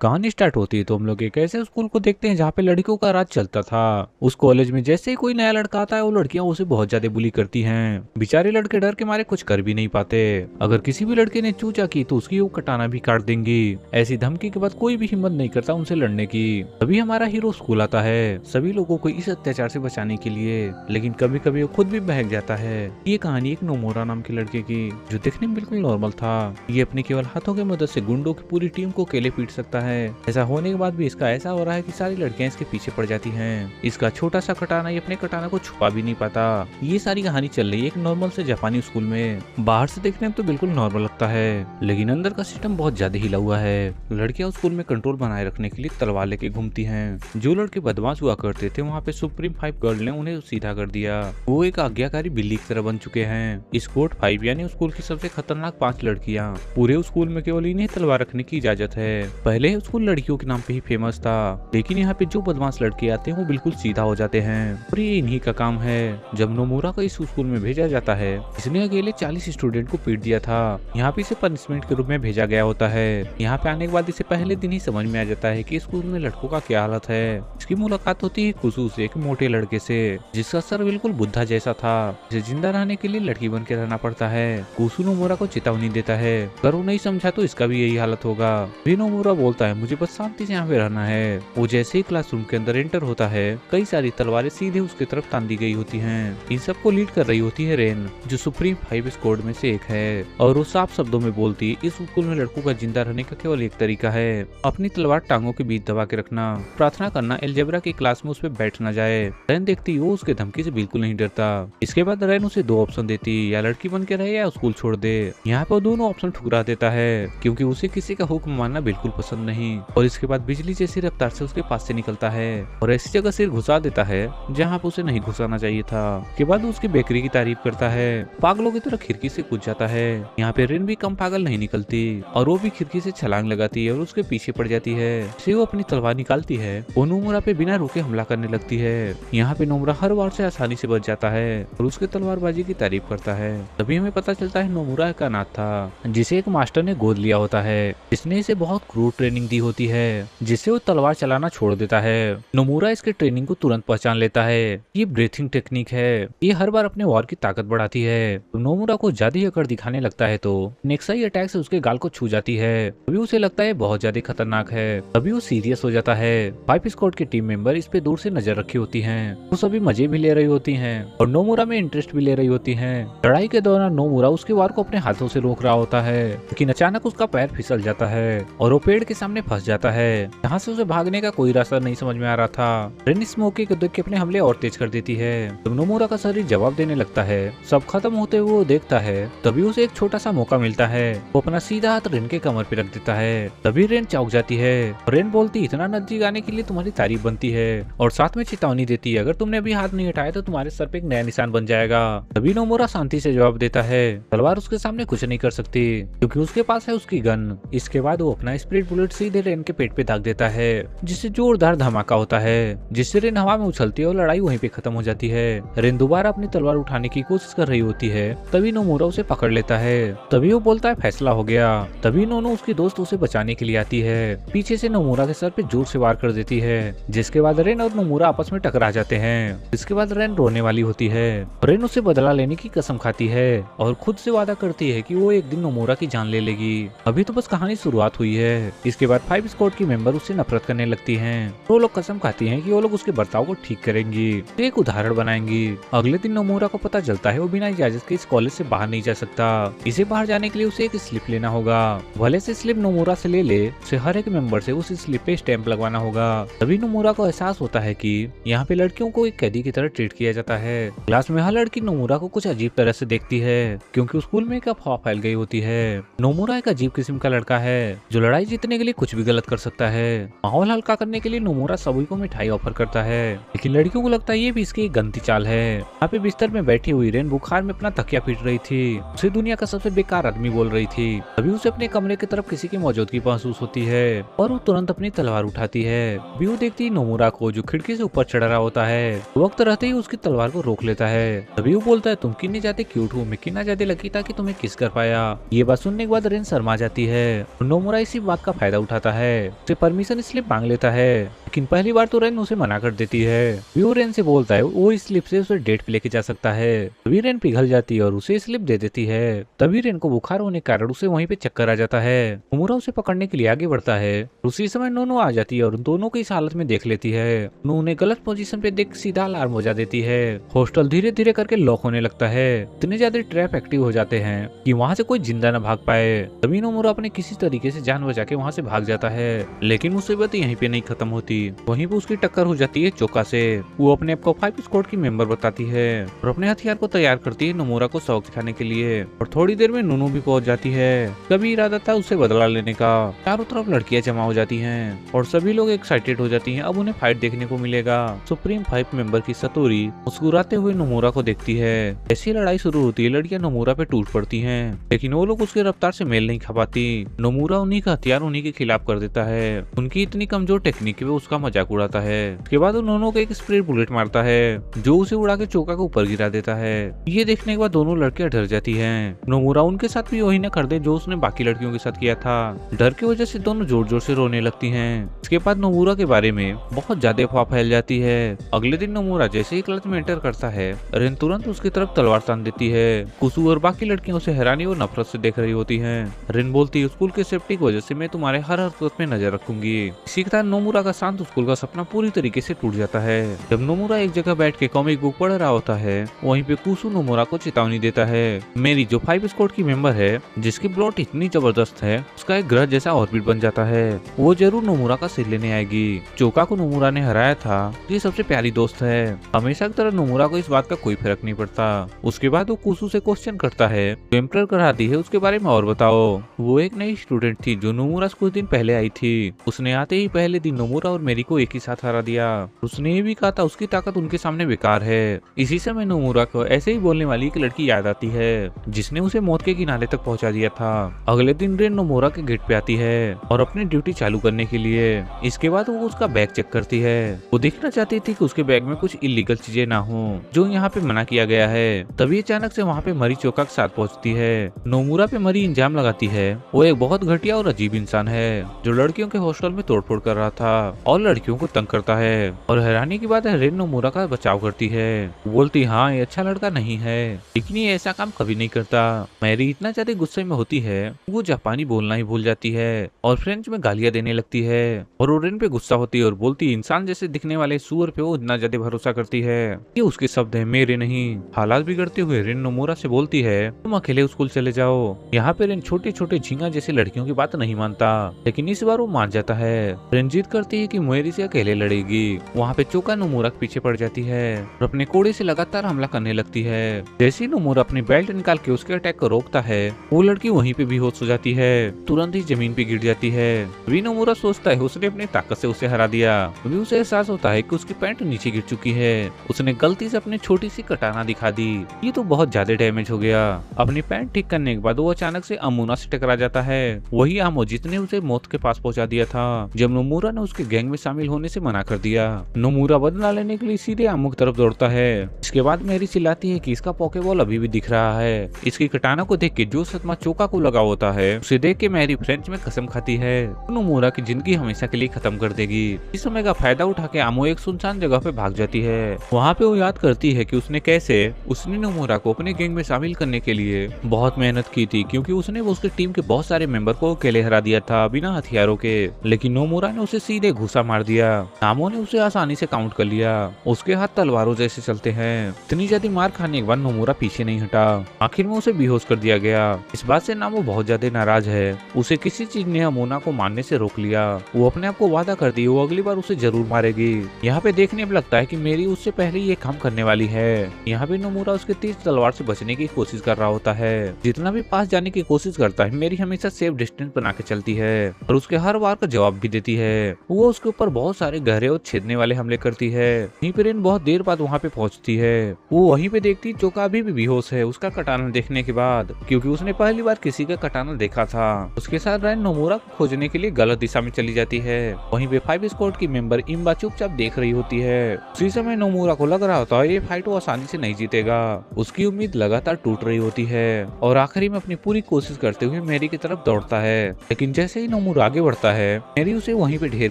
कहानी स्टार्ट होती है तो हम लोग एक ऐसे स्कूल को देखते हैं जहाँ पे लड़कियों का राज चलता था। उस कॉलेज में जैसे ही कोई नया लड़का आता है वो लड़कियां उसे बहुत ज्यादा बुली करती हैं। बेचारे लड़के डर के मारे कुछ कर भी नहीं पाते। अगर किसी भी लड़के ने चूचा की तो उसकी वो कटाना भी काट देंगी। ऐसी धमकी के बाद कोई भी हिम्मत नहीं करता उनसे लड़ने की। तभी हमारा हीरो स्कूल आता है सभी लोगों को इस अत्याचार से बचाने के लिए, लेकिन कभी कभी वो खुद भी बहक जाता है। ये कहानी एक नोमोरा नाम के लड़के की जो दिखने में बिल्कुल नॉर्मल था। ये अपने केवल हाथों की मदद से गुंडों की पूरी टीम को अकेले पीट सकता है। ऐसा होने के बाद भी इसका ऐसा हो रहा है कि सारी लड़कियां इसके पीछे पड़ जाती हैं। इसका छोटा सा कटाना ये अपने कटाना को छुपा भी नहीं पाता। ये सारी कहानी चल रही है एक नॉर्मल से जापानी स्कूल में। बाहर से देखने में तो बिल्कुल नॉर्मल लगता है, लेकिन अंदर का सिस्टम बहुत ज्यादा हिला हुआ है। लड़कियां उस स्कूल में कंट्रोल बनाए रखने के लिए तलवार लेके घूमती हैं। जो लड़के बदमाश हुआ करते थे वहाँ पे सुप्रीम 5 गर्ल ने उन्हें सीधा कर दिया। वो एक आज्ञाकारी बिल्ली की तरह बन चुके हैं। इस कोड 5 यानी स्कूल की सबसे खतरनाक 5 लड़कियां। पूरे स्कूल में केवल इन्हें तलवार रखने की इजाजत है। पहले स्कूल लड़कियों के नाम पे ही फेमस था, लेकिन यहाँ पे जो बदमाश लड़के आते हैं वो बिल्कुल सीधा हो जाते हैं और ये इन्हीं का काम है। जब नोमुरा को इस स्कूल में भेजा जाता है, इसने अकेले 40 स्टूडेंट को पीट दिया था। यहाँ पे इसे पनिशमेंट के रूप में भेजा गया होता है। यहाँ पे आने के बाद इसे पहले दिन ही समझ में आ जाता है कि स्कूल में लड़कों का क्या हालत है। इसकी मुलाकात होती है कुसू से, एक मोटे लड़के से जिसका सर बिल्कुल बुद्धा जैसा था। इसे जिंदा रहने के लिए लड़की बन के रहना पड़ता है। कुसू नोमुरा को चेतावनी देता है अगर वो नहीं समझा तो इसका भी यही हालत होगा। फिर नोमुरा बोलता है मुझे बस शांति से यहाँ पे रहना है। वो जैसे ही क्लासरूम के अंदर एंटर होता है कई सारी तलवारें सीधे उसकी तरफ तान दी गई होती हैं। इन सबको लीड कर रही होती है रेन, जो सुप्रीम 5 स्क्वाड में से एक है, और वो साफ शब्दों में बोलती इस स्कूल में लड़कों का जिंदा रहने का केवल एक तरीका है, अपनी तलवार टांगों के बीच दबा के रखना, प्रार्थना करना एल्जेब्रा की क्लास में उस पर बैठ न जाए। रेन देखती वो उसके धमकी से बिल्कुल नहीं डरता। इसके बाद रेन उसे 2 ऑप्शन देती, या लड़की बन के रहे या स्कूल छोड़ दे। यहाँ पर दोनों ऑप्शन ठुकरा देता है क्योंकि उसे किसी का हुक्म मानना बिल्कुल पसंद नहीं। और इसके बाद बिजली जैसी रफ्तार से उसके पास से निकलता है और ऐसी जगह सिर घुसा देता है जहाँ पे उसे नहीं घुसाना चाहिए था। के बाद उसकी बेकरी की तारीफ करता है, पागलों की तरह खिड़की से कूद जाता है। यहाँ पे रिन भी कम पागल नहीं निकलती और वो भी खिड़की से छलांग लगाती है और उसके पीछे पड़ जाती है। से वो अपनी तलवार निकालती है, वो नोमुरा पे बिना रुके हमला करने लगती है। यहाँ पे नोमुरा हर बार से आसानी से बच जाता है और उसके तलवारबाजी की तारीफ करता है। तभी हमें पता चलता है नोमुरा का नाथ था, जिसे एक मास्टर ने गोद लिया होता है, जिसने इसे बहुत क्रूर ट्रेनिंग दी होती है, जिससे वो तलवार चलाना छोड़ देता है। नोमुरा इसके ट्रेनिंग को तुरंत पहचान लेता है। ये ब्रीथिंग टेक्निक है, ये हर बार अपने वॉर की ताकत बढ़ाती है। तो नोमुरा को ज्यादा ही अकड़ दिखाने लगता है तो नेक्साई अटैक से उसके गाल को छू जाती है। तभी उसे लगता है बहुत ज्यादा खतरनाक है। तभी वो सीरियस हो जाता है। 5 स्क्वाड के टीम मेंबर इस पे दूर से नजर रखी होती हैं। वो सभी मजे भी ले रही होती हैं और नोमुरा में इंटरेस्ट भी ले रही होती हैं। लड़ाई के दौरान नोमुरा उसके वार को अपने हाथों से रोक रहा होता है, लेकिन अचानक उसका पैर फिसल जाता है और वो पेड़ के सामने फंस जाता है, जहाँ से उसे भागने का कोई रास्ता नहीं समझ में आ रहा था। रेन इस मौके को देख के अपने हमले और तेज कर देती है। जब नोमुरा का शरीर जवाब देने लगता है, सब खत्म होते हुए वो देखता है, तभी उसे एक छोटा सा मौका मिलता है। वो अपना सीधा हाथ रेन के कमर पे रख देता है। तभी रेन चौंक जाती है। रेन बोलती इतना नजदीक आने के लिए तुम्हारी तारीफ बनती है, और साथ में चेतावनी देती है अगर तुमने अभी हाथ नहीं हटाया तो तुम्हारे सर पे एक नया निशान बन जाएगा। तभी नोमुरा शांति से जवाब देता है, तलवार उसके सामने कुछ नहीं कर सकती क्योंकि उसके पास है उसकी गन। इसके बाद वो अपना स्प्लिट बुलेट सीधे रेन के पेट पे दाग देता है, जिससे जोरदार धमाका होता है, जिससे रेन हवा में उछलती है और लड़ाई वहीं पे खत्म हो जाती है। रेन दोबारा अपनी तलवार उठाने की कोशिश कर रही होती है, तभी नोमुरा उसे पकड़ लेता है। तभी वो बोलता है फैसला हो गया। तभी नोनो उसकी दोस्त उसे बचाने के लिए आती है। पीछे से नोमुरा के सर पे जोर से वार कर देती है, जिसके बाद रेन और नोमुरा आपस में टकरा जाते हैं। इसके बाद रेन रोने वाली होती है। रेन उसे बदला लेने की कसम खाती है और खुद से वादा करती है कि वो एक दिन नोमुरा की जान ले लेगी। अभी तो बस कहानी शुरुआत हुई है। इसके बाद 5 स्क्वाड की मेंबर उससे नफरत करने लगती हैं। वो लोग कसम खाती हैं कि वो लोग उसके बर्ताव को ठीक करेंगी, एक उदाहरण बनाएंगी। अगले दिन नोमुरा को पता चलता है वो बिना इजाजत के इस कॉलेज से बाहर नहीं जा सकता। इसे बाहर जाने के लिए उसे एक स्लिप लेना होगा। भले से स्लिप नोमुरा से ले ले, उसे हर एक मेंबर से उस स्लिप पे स्टैंप लगवाना होगा। तभी नोमुरा को एहसास होता है कि यहाँ पे लड़कियों को एक कैदी की तरह ट्रीट किया जाता है। क्लास में हर लड़की नोमुरा को कुछ अजीब तरह से देखती है क्योंकि स्कूल में एक अफवाह फैल गई होती है। नोमुरा एक अजीब किस्म का लड़का है जो लड़ाई जीतने के लिए कुछ भी गलत कर सकता है। माहौल हल्का करने के लिए नोमुरा सभी को मिठाई ऑफर करता है, लेकिन लड़कियों को लगता है ये भी इसकी एक गंदी चाल है। यहाँ पे बिस्तर में बैठी हुई रेन बुखार में अपना तकिया पीट रही थी। उसे दुनिया का सबसे बेकार आदमी बोल रही थी। अभी उसे अपने कमरे की तरफ किसी की मौजूदगी महसूस होती है और वो तुरंत अपनी तलवार उठाती है। अभी वो देखती है नोमुरा को जो खिड़की से ऊपर चढ़ रहा होता है। वक्त रहते ही उसकी तलवार को रोक लेता है। तभी वो बोलता है तुम कितने ज्यादा क्यूट हो, मैं कितना ज्यादा लकी था कि तुम्हें किस कर पाया। ये बात सुनने के बाद रेन शर्मा जाती है। नोमुरा इसी बात का फायदा उठाता है, उसे परमिशन स्लिप मांग लेता है, लेकिन पहली बार तो रेन उसे मना कर देती है। वो रेन से बोलता है वो इस स्लिप से उसे डेट पे लेके जा सकता है। तभी रेन पिघल जाती है और उसे स्लिप दे देती है। तभी रेन को बुखार होने के कारण उसे वहीं पे चक्कर आ जाता है। नोमुरा उसे पकड़ने के लिए आगे बढ़ता है। उसी समय नोनो आ जाती है और उन दोनों को इस हालत में देख लेती है। नोनो उन्हें गलत पोजीशन पे देख सीधा अलार्म बजा देती है। हॉस्टल धीरे धीरे करके लॉक होने लगता है। इतने ज्यादा ट्रैप एक्टिव हो जाते हैं कि वहाँ से कोई जिंदा न भाग पाए। तभी नोमुरा अपने किसी तरीके से जान बचा के वहाँ से भाग जाता है, लेकिन मुसीबत यहीं पे नहीं खत्म होती। वहीं पे उसकी टक्कर हो जाती है चोका से। वो अपने आप को 5 स्क्वाड की मेंबर बताती है और अपने हथियार को तैयार करती है नोमुरा को सबक सिखाने के लिए। और थोड़ी देर में नोनो भी पहुंच जाती है। कभी इरादा था उससे बदला लेने का। चारों तरफ लड़कियां जमा हो जाती हैं और सभी लोग एक्साइटेड हो जाती हैं। अब उन्हें फाइट देखने को मिलेगा। सुप्रीम 5 मेंबर की सतोरी मुस्कुराते हुए नोमुरा को देखती है। ऐसी लड़ाई शुरू होती है, लड़कियां नोमुरा पे टूट पड़ती हैं, लेकिन वो लोग उसके रफ्तार से मेल नहीं खा पाती। नोमुरा उन्हीं का हथियार उन्हीं के खिलाफ कर देता है। उनकी इतनी कमजोर टेक्निक पे उसका मजाक उड़ाता है। उसके बाद नोनो को एक स्प्रे बुलेट मारता है जो उसे उड़ा के चोका के ऊपर गिरा देता है। ये देखने के बाद दोनों लड़कियां डर जाती हैं। नोमुरा उनके साथ भी वही न कर दे जो उसने बाकी लड़कियों के साथ किया था। डर की वजह से दोनों जोर जोर से रोने लगती हैं। इसके बाद नोमुरा के बारे में बहुत ज्यादा अफवाह फैल जाती है। अगले दिन नोमुरा जैसे ही क्लच में एंटर करता है, रेन तुरंत उसकी तरफ तलवार तान देती है। कुसु और बाकी लड़कियां उसे हैरानी और नफरत से देख रही होती हैं। रेन बोलती है स्कूल के सेफ्टी की वजह से मैं तुम्हारे हर हरकत में नजर रखूंगी। इसी के साथ नोमुरा का शांत स्कूल का सपना पूरी तरीके से टूट जाता है। जब नोमुरा एक जगह बैठ के कॉमिक बुक पढ़ रहा होता है, वहीं पे कुसु नोमुरा को चेतावनी देता है। मेरी जो 5 स्क्वाड की मेंबर है, जिसकी प्लॉट इतनी जबरदस्त है, उसका एक ग्रह जैसा ऑर्बिट बन जाता है। वो जरूर नोमुरा का सिर लेने आएगी। चोका को नोमुरा ने हराया था, ये सबसे प्यारी दोस्त है। हमेशा की तरह नोमुरा को इस बात का कोई फर्क नहीं पड़ता। उसके बाद वो कुसु से क्वेश्चन करता है, जो एम्परर कराती है उसके बारे में और बताओ। वो एक नई स्टूडेंट थी जो नोमुरा से कुछ दिन पहले आई थी। उसने आते ही पहले दिन नोमुरा और मेरी को एक ही साथ हरा दिया। उसने ये भी कहा था उसकी ताकत उनके सामने बेकार है। इसी समय नोमुरा को ऐसे ही बोलने वाली एक लड़की याद आती है जिसने उसे मौत के किनारे तक पहुंचा दिया था। अगले दिन रेन नोमुरा के गेट पे आती है और अपनी ड्यूटी चालू करने के लिए। इसके बाद वो उसका बैग चेक करती है। वो देखना चाहती थी कि उसके बैग में कुछ इलीगल चीजें ना हो जो यहाँ पे मना किया गया है। तभी अचानक से वहाँ पे मरी चोका के साथ पहुँचती है। नोमुरा पे मरी इंजाम लगाती है वो एक बहुत घटिया और अजीब इंसान है जो लड़कियों के हॉस्टल में तोड़फोड़ कर रहा था और लड़कियों को तंग करता है। और हैरानी की बात है रेन नोमुरा का बचाव करती है। बोलती हाँ ये अच्छा लड़का नहीं है, लेकिन ये ऐसा काम कभी नहीं करता। मैरी इतना ज्यादा गुस्से में होती है वो जापानी बोलना ही भूल जाती है और फ्रेंच में गालियां देने लगती है। और वो रेन पे गुस्सा होती है और बोलती इंसान जैसे दिखने वाले सुअर पे वो इतना ज्यादा भरोसा करती है। ये उसके शब्द है, मेरे नहीं। हालात बिगड़ते हुए रेन नोमुरा से बोलती है तुम अकेले स्कूल चले जाओ। यहाँ पे रेन छोटे छोटे झींगा जैसे लड़कियों की बात नहीं मानता, लेकिन इस बार वो मान जाता है। रेन जिद करती है कि मेरी से अकेले लड़ेगी। वहाँ पे चोका नोमुरा के पीछे पड़ जाती है और अपने कोड़े से लगातार हमला करने लगती है। जैसे ही नोमुरा अपनी बेल्ट निकाल के उसके अटैक को रोकता है, वो लड़की वहीं पे बेहोश हो जाती है, तुरंत ही जमीन पे गिर जाती है। अभी नोमुरा सोचता है उसने अपनी ताकत से उसे हरा दिया। अभी उसे एहसास होता है कि उसकी पैंट नीचे गिर चुकी है। उसने गलती से अपनी छोटी सी कटाना दिखा दी। ये तो बहुत ज्यादा डैमेज हो गया। अपनी पैंट ठीक करने के बाद वो अचानक से अमुना से टकरा जाता है। वही आमो जिसने उसे मौत के पास पहुंचा दिया था जब नोमुरा ने उसके गैंग में शामिल होने से मना कर दिया। नोमुरा बदला लेने के लिए सीधे आमो की तरफ दौड़ता है। इसके बाद मेरी चिल्लाती है कि इसका पोकेबॉल अभी भी दिख रहा है। इसकी कटाना को देख के जो सदमा चोका को लगा होता है उसे देख के मैरी फ्रेंच में कसम खाती है नोमुरा की जिंदगी हमेशा के लिए खत्म कर देगी। इस समय का फायदा उठा के आमो एक सुनसान जगह पे भाग जाती है। वहाँ पे वो याद करती है कि उसने नोमुरा को अपने गैंग में शामिल करने के लिए बहुत मेहनत की थी, क्योंकि उसने उसके टीम के बहुत सारे मेंबर को अकेले हरा दिया था बिना हथियारों के। लेकिन नोमुरा ने उसे सीधे घुसा मार दिया। आमो ने उसे आसानी से काउंट कर लिया। उसके हाथ तलवारों जैसे चलते हैं। इतनी ज्यादा मार खाने के बाद नोमुरा पीछे नहीं हटा। आखिर में उसे बेहोश कर दिया गया। इस बात से नामो बहुत ज्यादा नाराज है। उसे किसी चीज ने अमोना को मारने से रोक लिया। वो अपने आप को वादा करती है वो अगली बार उसे जरूर मारेगी। यहाँ पे देखने में लगता है कि मेरी उससे पहले ये काम करने वाली है। यहाँ पे नोमुरा उसके तेज तलवार से बचने की कोशिश कर रहा होता है। जितना भी पास जाने की कोशिश करता है मेरी हमेशा सेफ डिस्टेंस बना के चलती है और उसके हर वार का जवाब भी देती है। वो उसके ऊपर बहुत सारे गहरे और छेदने वाले हमले करती है। वहीं पर रेन बहुत देर बाद वहाँ पे पहुंचती है। वो वहीं पे देखती चोका अभी भी बेहोश है उसका कटाना देखने के बाद, क्योंकि उसने पहली बार किसी का कटाना देखा था। उसके साथ रेन नोमुरा को खोजने के लिए गलत दिशा में चली जाती है। वहीं पे 5 स्क्वाड की मेंबर इम्बा चुपचाप देख रही होती है। उसी समय नोमुरा को लग रहा होता है ये फाइट वो आसानी से नहीं जीतेगा। उसकी उम्मीद लगातार टूट रही होती है और आखिरी में अपनी पूरी कोशिश करते हुए मेरी की तरफ दौड़ता है। लेकिन जैसे ही नोमुरा आगे बढ़ता है मेरी उसे वहीं पे ढेर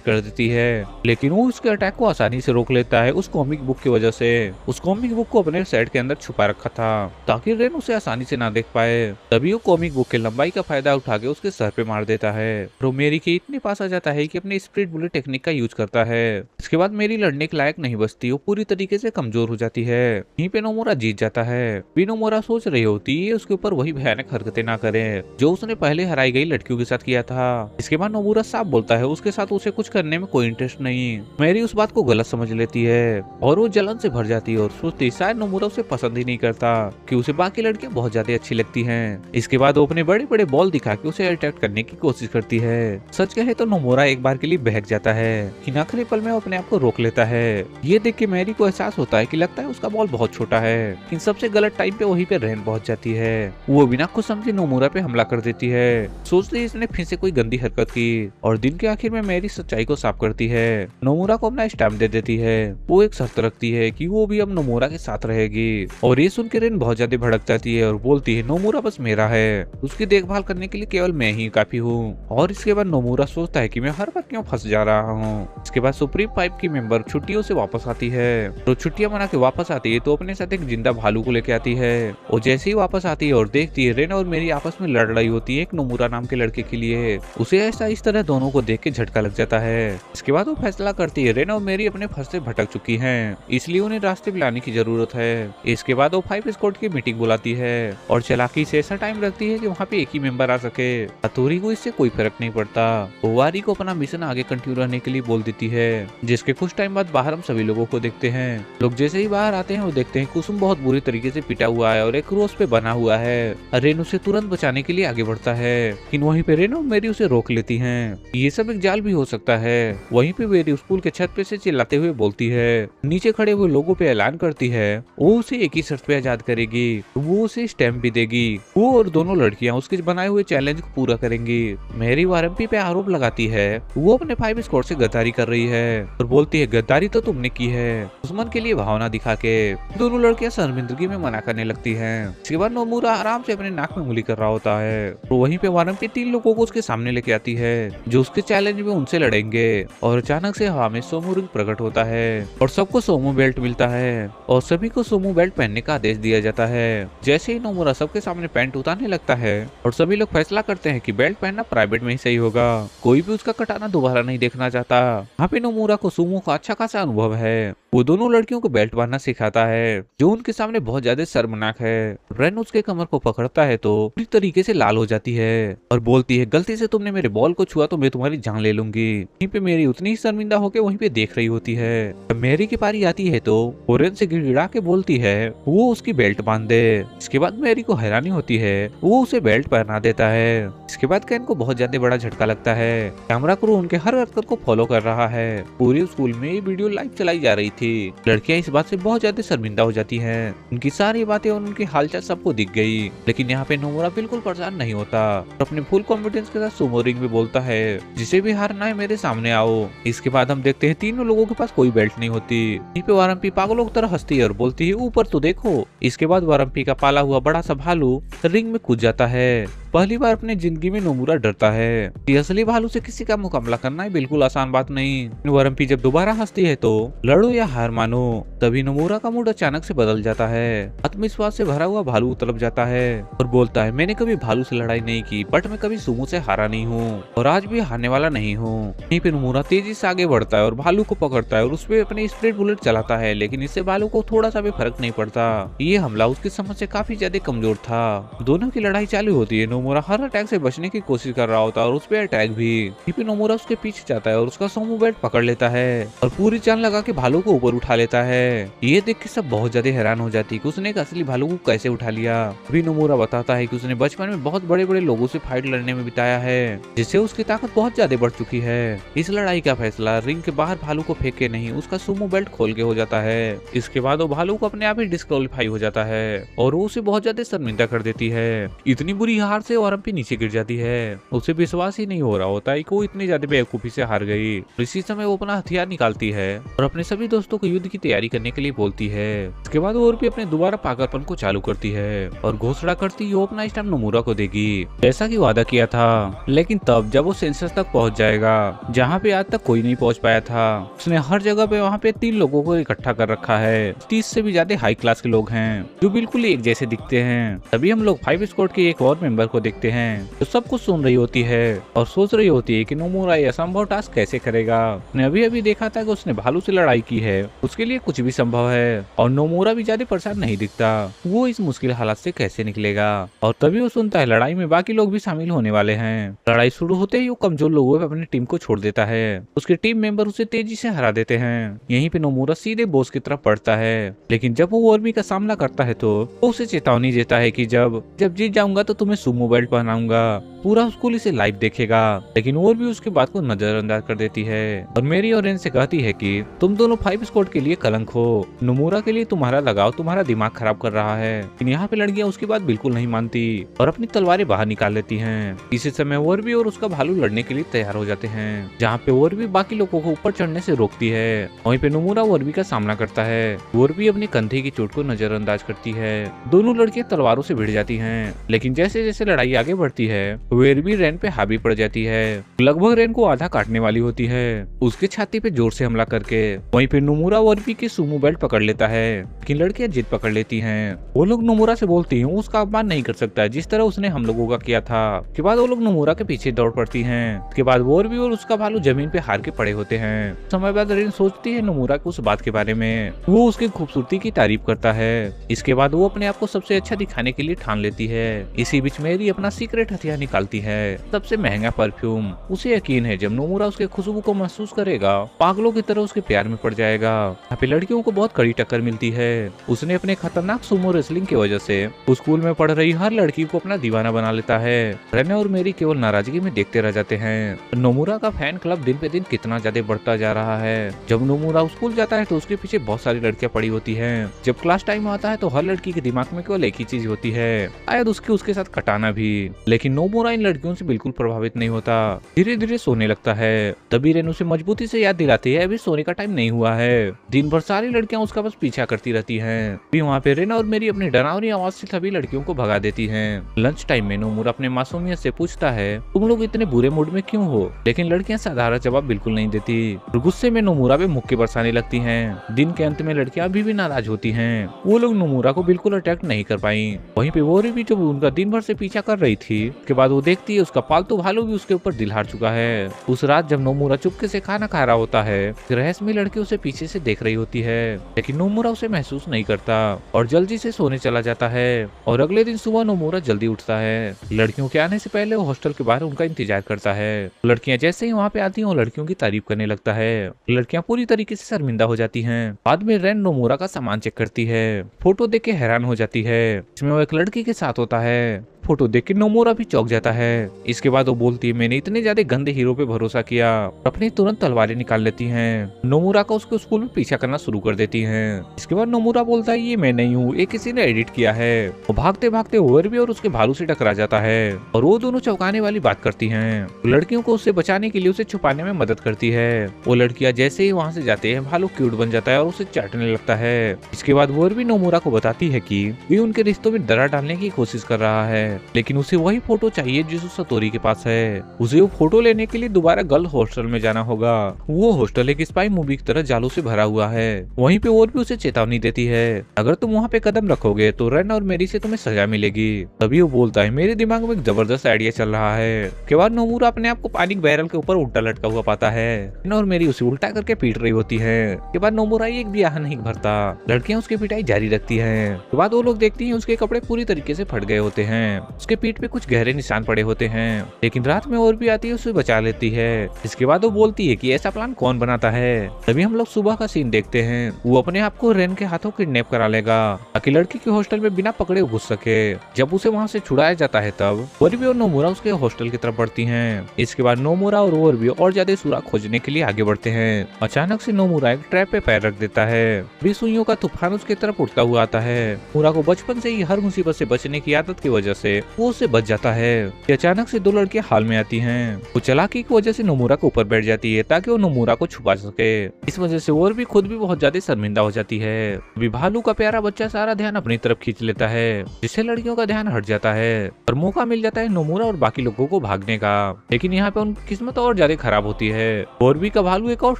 कर देती है। लेकिन वो उसके अटैक को आसानी से रोक लेता है उस कॉमिक बुक की वजह से। उस कॉमिक बुक को अपने सेट के अंदर छुपा रखा था ताकि रेन उसे आसानी से ना देख पाए। तभी वो कॉमिक बुक के लंबाई का फायदा उठा के उसके सर पे मार देता है। तो मेरी के इतने पास आ जाता है कि अपने स्प्लिट बुलेट टेक्निक का यूज करता है। इसके बाद मेरी लड़ने के लायक नहीं बचती, वो पूरी तरीके से कमजोर हो जाती है। यहीं पे नोमुरा जीत जाता है। भी नोमुरा सोच रही होती है उसके ऊपर वही भयानक हरकतें ना करे जो उसने पहले हराई गई लड़कियों के साथ किया था। इसके बाद नोमुरा साफ बोलता है उसके साथ उसे कुछ करने में कोई इंटरेस्ट नहीं। मेरी उस बात को गलत समझ लेती है और वो जलन से भर जाती है और सोचती शायद नोमुरा उसे पसंद ही नहीं करता कि उसे बाकी लड़कियां बहुत ज्यादा अच्छी लगती हैं। इसके बाद वो अपने बड़े बड़े बॉल दिखा के उसे अटैक करने की कोशिश करती है। सच कहे तो नोमुरा एक बार के लिए बहक जाता है कि आखिरी पल में वो अपने आप को रोक लेता है। ये देख के मैरी को एहसास होता है कि लगता है उसका बॉल बहुत छोटा है। लेकिन सबसे गलत टाइम पे वहीं पे रेन पहुंच जाती है। वो बिना कुछ समझे नोमुरा पे हमला कर देती है। सोचते ही इसने फिर से कोई गंदी हरकत की और दिन के आखिर में मैरी सच्चाई को साफ करती है। नोमुरा को अपना स्टैम्प दे देती है। वो एक शर्त रखती है कि वो भी अब नोमुरा के साथ रहेगी और ये सुन के रेन बहुत ज्यादा भड़क जाती है और बोलती है नोमुरा बस मेरा है, उसकी देखभाल करने के लिए केवल मैं ही काफी हूँ। और इसके बाद नोमुरा सोचता है कि मैं हर बार क्यों फंस जा रहा हूँ। इसके बाद सुप्रीम पाइप की मेंबर छुट्टियों से वापस आती है। तो छुट्टियां मना के वापस आती है तो अपने साथ एक जिंदा भालू को लेके आती है और जैसे ही वापस आती है और देखती है रेन और मेरी आपस में लड़ रही होती है एक नोमुरा नाम के लड़के के लिए। उसे ऐसा इस तरह दोनों को देख के झटका लग जाता है। इसके बाद वो फैसला करती है रेन और मेरी अपने फर्श से भटक चुकी हैं, इसलिए उन्हें रास्ते पे लाने की जरूरत है। इसके बाद वो 5 स्क्वाड की मीटिंग बुलाती है और चालाकी से ऐसा टाइम रखती है कि वहाँ पे एक ही मेंबर आ सके। हथौड़ी को इससे कोई फर्क नहीं पड़ता। वो वारी को अपना मिशन आगे कंटिन्यू रहने के लिए बोल देती है। जिसके कुछ टाइम बाद बाहर हम सभी लोगों को देखते हैं। लोग जैसे ही बाहर आते हैं वो देखते हैं कुसुम बहुत बुरी तरीके से पिटा हुआ है और एक क्रोस पे बना हुआ है। रेन उसे तुरंत बचाने के लिए आगे बढ़ता है लेकिन वहीं पे रेन और मेरी उसे रोक लेती हैं। ये सब एक जाल भी हो सकता है। वहीं पे मेरी स्कूल के छत पे से चिल्लाते हुए बोलती है, नीचे खड़े हुए लोगों पे ऐलान करती है वो उसे एक ही शर्त पे आजाद करेगी, वो उसे स्टैम्प भी देगी। वो और दोनों लड़कियां उसके बनाए हुए चैलेंज को पूरा करेंगी। मेरी वारंपी पे आरोप लगाती है वो अपने 5 स्क्वाड से गद्दारी कर रही है और बोलती है गद्दारी तो तुमने की है, दुश्मन के लिए भावना दिखा के। दोनों लड़कियां शर्मिंदगी में मना करने लगती हैं। इसके बाद नोमुरा आराम से अपने नाक में उंगली कर रहा होता है तो वहीं पे वारंपी 3 लोगों को उसके सामने लेके आती है जो उसके चैलेंज में उनसे लड़ेंगे। और अचानक से हवा में सोमो रिंग प्रकट होता है और सबको सोमो बेल्ट मिलता है और सभी को सोमो बेल्ट पहनने का आदेश दिया जाता है। जैसे ही नोमुरा सबके सामने पैंट उतारने लगता है और सभी लोग फैसला करते हैं कि बेल्ट पहनना प्राइवेट में ही सही होगा, कोई भी उसका कटाना दोबारा नहीं देखना चाहता। यहाँ पे नोमुरा को सुमो का अच्छा खासा अनुभव है। वो दोनों लड़कियों को बेल्ट बांधना सिखाता है जो उनके सामने बहुत ज्यादा शर्मनाक है। रेन उसके कमर को पकड़ता है तो पूरी तरीके से लाल हो जाती है और बोलती है गलती से तुमने मेरे बॉल को छुआ तो मैं तुम्हारी जान ले लूंगी। वहीं पे मेरी उतनी ही शर्मिंदा होकर वहीं पे देख रही होती है। जब मेरी की पारी आती है तो वो रेन से गिड़गिड़ा के बोलती है वो उसकी बेल्ट बांध दे। इसके बाद मेरी को हैरानी होती है, वो उसे बेल्ट पहना देता है। इसके बाद कैन को बहुत ज्यादा बड़ा झटका लगता है। कैमरा क्रू उनके हर हरकत को फॉलो कर रहा है। पूरे स्कूल में ये वीडियो लाइव चलाई जा रही थी। लड़कियां इस बात से बहुत ज्यादा शर्मिंदा हो जाती हैं। उनकी सारी बातें और उनकी हालचाल सबको दिख गई। लेकिन यहाँ पे नोमुरा बिल्कुल परेशान नहीं होता और अपने फुल कॉन्फिडेंस के साथ सुमो रिंग में बोलता है जिसे भी हारना है मेरे सामने आओ। इसके बाद हम देखते हैं तीनों लोगों के पास कोई बेल्ट नहीं होती। यहीं पे वारंपी पागलों की तरह हंसती है और बोलती है ऊपर तो देखो। इसके बाद वारंपी का पाला हुआ बड़ा सा भालू रिंग में कूद जाता है। पहली बार अपनी जिंदगी में नोमुरा डरता है कि असली भालू से किसी का मुकाबला करना बिल्कुल आसान बात नहीं। वारंपी जब दोबारा हंसती है तो लड़ो या हार मानो। तभी नोमुरा का मूड अचानक से बदल जाता है। आत्मविश्वास से भरा हुआ भालू तरफ जाता है और बोलता है मैंने कभी भालू से लड़ाई नहीं की बट मैं कभी सुमो से हारा नहीं हूँ और आज भी हारने वाला नहीं हूँ। यहीं पे नोमुरा तेजी से आगे बढ़ता है और भालू को पकड़ता है और उस पर अपनी स्प्लिट बुलेट चलाता है। लेकिन इससे भालू को थोड़ा सा भी फर्क नहीं पड़ता। ये हमला उसकी समझ से काफी ज्यादा कमजोर था। दोनों की लड़ाई चालू होती है। नोमुरा हर अटैक से बचने की कोशिश कर रहा होता है और उस पे अटैक भी। यहीं पे नोमुरा उसके पीछे जाता है और उसका सोमो बेल्ट पकड़ लेता है और पूरी जान लगा के भालू को ऊपर उठा लेता है। ये देख के सब बहुत ज्यादा हैरान हो जाती है कि उसने एक असली भालू को कैसे उठा लिया। अभी नोमुरा बताता है कि उसने बचपन में बहुत बड़े बड़े लोगों से फाइट लड़ने में बिताया है, जिससे उसकी ताकत बहुत ज्यादा बढ़ चुकी है। इस लड़ाई का फैसला रिंग के बाहर भालू को फेंक के नहीं, उसका सुमो बेल्ट खोल के हो जाता है। इसके बाद वो भालू को अपने आप ही डिस्क्वालीफाई हो जाता है और वो उसे बहुत ज्यादा शर्मिंदा कर देती है। इतनी बुरी हार से और भी नीचे गिर जाती है। उसे विश्वास ही नहीं हो रहा होता है कि वो इतनी ज्यादा बेवकूफी से हार गई। इसी समय वो अपना हथियार निकालती है और अपने सभी दोस्तों को युद्ध की तैयारी करने के लिए बोलती है। इसके बाद वो और भी अपने दोबारा पागलपन को चालू करती है और घोषणा करती है वो अपना स्टैम्प नोमुरा को देगी, जैसा कि वादा किया था। लेकिन तब जब वो सेंसस तक पहुंच जाएगा जहाँ पे आज तक कोई नहीं पहुंच पाया था, उसने हर जगह पे वहाँ पे 3 लोगों को इकट्ठा कर रखा है। 30 से भी ज्यादा हाई क्लास के लोग हैं जो बिल्कुल एक जैसे दिखते हैं। तभी हम लोग 5 स्क्वाड के एक और मेंबर को देखते हैं जो सब कुछ सुन रही होती है और सोच रही होती है कि नोमुरा ये असंभव टास्क कैसे करेगा। उसने अभी अभी देखा था कि उसने भालू से लड़ाई की है, उसके लिए कुछ भी संभव है और नोमुरा भी ज्यादा परेशान नहीं दिखता, वो इस मुश्किल हालात से कैसे निकलेगा। और तभी वो सुनता है लड़ाई में बाकी लोग भी शामिल होने वाले हैं। लड़ाई शुरू होते ही वो कमजोर लोगों पे अपनी टीम को छोड़ देता है। उसके टीम मेंबर उसे तेजी से हरा देते हैं। यहीं पे नोमुरा सीधे बॉस की तरफ बढ़ता है, लेकिन जब वो वॉर्मी का सामना करता है तो वो उसे चेतावनी देता है कि जब जीत जाऊंगा तो तुम्हें सुमो बेल्ट पहनाऊंगा, पूरा स्कूल इसे लाइव देखेगा। लेकिन और भी उसके बात को नजरअंदाज कर देती है और मेरी और रेन से कहती है कि तुम दोनों 5 स्क्वाड के लिए कलंक हो, नोमुरा के लिए तुम्हारा लगाव तुम्हारा दिमाग खराब कर रहा है। लेकिन यहाँ पे लड़कियां उसकी बात बिल्कुल नहीं मानती और अपनी तलवारें बाहर निकाल लेती हैं। इसी समय वॉर्बी और उसका भालू लड़ने के लिए तैयार हो जाते हैं, जहाँ पे वॉर्बी बाकी लोगों को ऊपर चढ़ने से रोकती है। वहीं पे नोमुरा वॉर्बी का सामना करता है। वॉर्बी अपने कंधे की चोट को नजरअंदाज करती है। दोनों लड़कियां तलवारों से भिड़ जाती हैं, लेकिन जैसे जैसे लड़ाई आगे बढ़ती है वॉर्बी रेन पे हावी पड़ जाती है। लगभग रेन को आधा काटने वाली होती है, उसके छाती पे जोर से हमला करके। वहीं पे नोमुरा वॉर्बी की सुमो बेल्ट पकड़ लेता है, लेकिन लड़कियां जिद पकड़ लेती हैं। वो लोग नोमुरा से बोलती हैं उसका अपमान नहीं कर सकता जिस तरह उसने हम लोगों का किया था। के बाद वो लोग नोमुरा के पीछे दौड़ पड़ती हैं। उसके बाद वॉर्बी और उसका भालू जमीन पे हार के पड़े होते हैं। समय बाद रेन सोचती है नोमुरा को उस बात के बारे में, वो उसकी खूबसूरती की तारीफ करता है। इसके बाद वो अपने आप को सबसे अच्छा दिखाने के लिए ठान लेती है। इसी बीच मेरी अपना सीक्रेट हथियार निकालती है, सबसे महंगा परफ्यूम। उसे यकीन है जब नोमुरा उसके खुशबू को महसूस करेगा पागलों की तरह उसके प्यार में पड़ जाएगा। यहाँ पे लड़कियों को बहुत कड़ी टक्कर मिलती है। उसने अपने खतरनाक सुमो रेसलिंग की वजह से उस स्कूल में पढ़ रही हर लड़की को अपना दीवाना बना लेता है। रेने और मेरी केवल नाराजगी में देखते रह जाते हैं। नोमुरा का फैन क्लब दिन पे दिन कितना ज्यादा बढ़ता जा रहा है। जब नोमुरा स्कूल जाता है तो उसके पीछे बहुत सारी लड़कियां पड़ी होती हैं। जब क्लास टाइम आता है तो हर लड़की के दिमाग में केवल एक ही चीज होती है, शायद उसके साथ कटाना भी। लेकिन नोमुरा इन लड़कियों से बिल्कुल प्रभावित नहीं होता, धीरे धीरे सोने लगता है। तभी रेन उसे मजबूती से याद दिलाती है अभी सोने का टाइम नहीं हुआ है। दिन भर सारी लड़कियां उसका बस पीछा करती रहती हैं। भी वहाँ पे रेन और मेरी अपनी डरावनी आवाज से सभी लड़कियों को भगा देती हैं। लंच टाइम में नोमुरा अपने मासूमियत से पूछता है तुम लोग इतने बुरे मूड में क्यों हो, लेकिन लड़कियां साधारण जवाब बिल्कुल नहीं देती। गुस्से में नोमुरा पे मुक्के बरसाने लगती हैं। दिन के अंत में लड़कियां अभी भी नाराज होती हैं। वो लोग नोमुरा को बिल्कुल अटैक नहीं कर पाई। वहीं पे वोरी भी जो उनका दिन भर से पीछा कर रही थी, उसके बाद वो देखती है उसका पालतू भालू भी उसके ऊपर दिल हार चुका है। उस रात जब नोमुरा चुपके से खाना खा रहा होता है, रहस्यमयी लड़की उसे पीछे से देख रही होती है, लेकिन नोमुरा उसे महसूस नहीं करता और जल्दी से सोने चला जाता है। और अगले दिन सुबह नोमुरा जल्दी उठता है। लड़कियों के आने से पहले वो हॉस्टल के बाहर उनका इंतजार करता है। लड़कियां जैसे ही वहाँ पे आती हैं वो लड़कियों की तारीफ करने लगता है। लड़कियां पूरी तरीके से शर्मिंदा हो जाती हैं। बाद में रेन नोमुरा का सामान चेक करती है, फोटो देख के हैरान हो जाती है। इसमें वो एक लड़की के साथ होता है। फोटो देख के नोमुरा भी चौंक जाता है। इसके बाद वो बोलती है मैंने इतने ज्यादा गंदे हीरो पे भरोसा किया, अपनी तुरंत तलवारें निकाल लेती हैं। नोमुरा का उसके स्कूल में पीछा करना शुरू कर देती हैं। इसके बाद नोमुरा बोलता है ये मैं नहीं हूँ, ये किसी ने एडिट किया है। वो भागते भागते वॉर्बी और उसके भालू से टकरा जाता है और वो दोनों चौंकाने वाली बात करती हैं। लड़कियों को उससे बचाने के लिए उसे छुपाने में मदद करती है। वो लड़कियां जैसे ही वहाँ से जाते हैं भालू क्यूट बन जाता है और उसे चाटने लगता है। इसके बाद वॉर्बी नोमुरा को बताती है कि ये उनके रिश्तों में दरार डालने की कोशिश कर रहा है, लेकिन उसे वही फोटो चाहिए जिस सतोरी के पास है। उसे वो फोटो लेने के लिए दोबारा गर्ल हॉस्टल में जाना होगा। वो हॉस्टल एक स्पाई मूवी की तरह जालों से भरा हुआ है। वहीं पे और भी उसे चेतावनी देती है अगर तुम वहाँ पे कदम रखोगे तो रन और मेरी से तुम्हें सजा मिलेगी। तभी वो बोलता है मेरे दिमाग में एक जबरदस्त आइडिया चल रहा है। के बाद नोमुरा अपने आप को पानी के बैरल के ऊपर उल्टा लटका हुआ पाता है और मेरी उसे उल्टा करके पीट रही होती है। के बाद नोमुरा एक भी आह नहीं भरता, लड़कियां उसकी पिटाई जारी रखती है। के बाद वो लोग देखती है उसके कपड़े पूरी तरीके से फट गए होते हैं उसके पीठ पे कुछ गहरे निशान पड़े होते हैं, लेकिन रात में और भी आती है, उसे बचा लेती है। इसके बाद वो बोलती है कि ऐसा प्लान कौन बनाता है। तभी हम लोग सुबह का सीन देखते हैं। वो अपने आप को रेन के हाथों किडनैप करा लेगा ताकि लड़की के हॉस्टल में बिना पकड़े घुस सके। जब उसे वहाँ से छुड़ाया जाता है तब ओरबी और नोमुरा उसके हॉस्टल की तरफ बढ़ती हैं। इसके बाद नोमुरा और ओरबी और ज्यादा सुराग खोजने के लिए आगे बढ़ते हैं। अचानक से नोमुरा एक ट्रैप पे पैर रख देता है। भी सुइयों का तूफान उसकी तरफ उठता हुआ आता है। नोमुरा को बचपन से ही हर मुसीबत से बचने की आदत की वजह से वो उससे बच जाता है कि अचानक से दो लड़कियां हाल में आती हैं। वो चालाकी की वजह से नोमुरा के ऊपर बैठ जाती है ताकि वो नोमुरा को छुपा सके। इस वजह से और भी खुद भी बहुत ज्यादा शर्मिंदा हो जाती है। अभी भालू का प्यारा बच्चा सारा ध्यान अपनी तरफ खींच लेता है, जिससे लड़कियों का ध्यान हट जाता है और मौका मिल जाता है नोमुरा और बाकी लोगों को भागने का। लेकिन यहाँ पे उनकी किस्मत और ज्यादा खराब होती है। ओरबी का भालू एक और